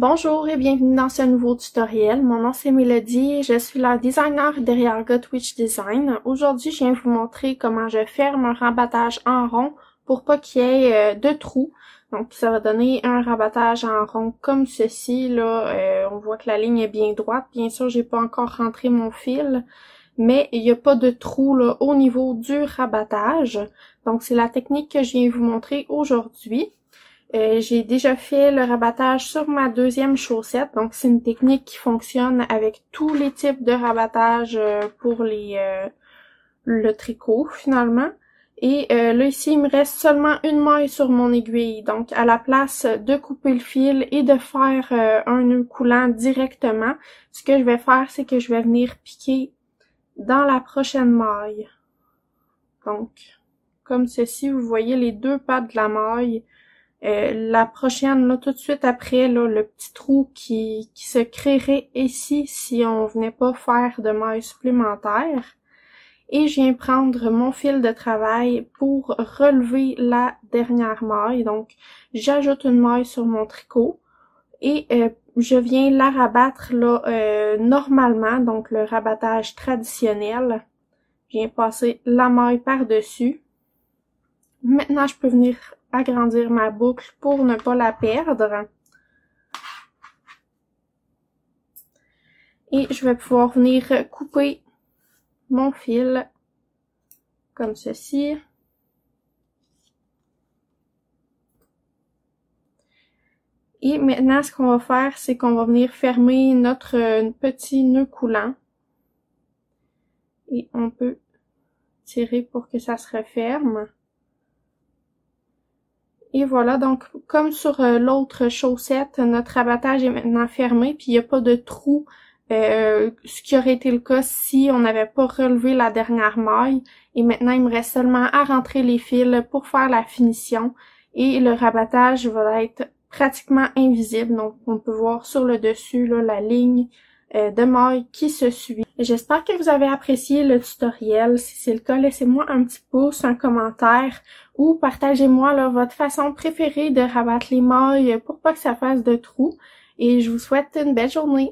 Bonjour et bienvenue dans ce nouveau tutoriel. Mon nom c'est Mélodie et je suis la designer derrière Got Witch Design. Aujourd'hui, je viens vous montrer comment je ferme un rabattage en rond pour pas qu'il y ait de trous. Donc ça va donner un rabattage en rond comme ceci. Là, on voit que la ligne est bien droite. Bien sûr, j'ai pas encore rentré mon fil, mais il n'y a pas de trou là, au niveau du rabattage. Donc c'est la technique que je viens vous montrer aujourd'hui. J'ai déjà fait le rabattage sur ma deuxième chaussette, donc c'est une technique qui fonctionne avec tous les types de rabattage pour le tricot finalement. Et là ici, il me reste seulement une maille sur mon aiguille, donc à la place de couper le fil et de faire un nœud coulant directement, ce que je vais faire, c'est que je vais venir piquer dans la prochaine maille. Donc, comme ceci, vous voyez les deux pattes de la maille. La prochaine, là, tout de suite après, là, le petit trou qui se créerait ici si on venait pas faire de maille supplémentaire. Et je viens prendre mon fil de travail pour relever la dernière maille. Donc, j'ajoute une maille sur mon tricot et je viens la rabattre là normalement, donc le rabattage traditionnel. Je viens passer la maille par-dessus. Maintenant, je peux venir agrandir ma boucle pour ne pas la perdre. Et je vais pouvoir venir couper mon fil comme ceci. Et maintenant, ce qu'on va faire, c'est qu'on va venir fermer notre petit nœud coulant. Et on peut tirer pour que ça se referme. Et voilà, donc comme sur l'autre chaussette, notre rabattage est maintenant fermé, puis il n'y a pas de trou, ce qui aurait été le cas si on n'avait pas relevé la dernière maille. Et maintenant, il me reste seulement à rentrer les fils pour faire la finition. Et le rabattage va être pratiquement invisible, donc on peut voir sur le dessus là, la ligne de maille qui se suit. J'espère que vous avez apprécié le tutoriel. Si c'est le cas, laissez-moi un petit pouce, un commentaire ou partagez-moi là votre façon préférée de rabattre les mailles pour pas que ça fasse de trous. Et je vous souhaite une belle journée.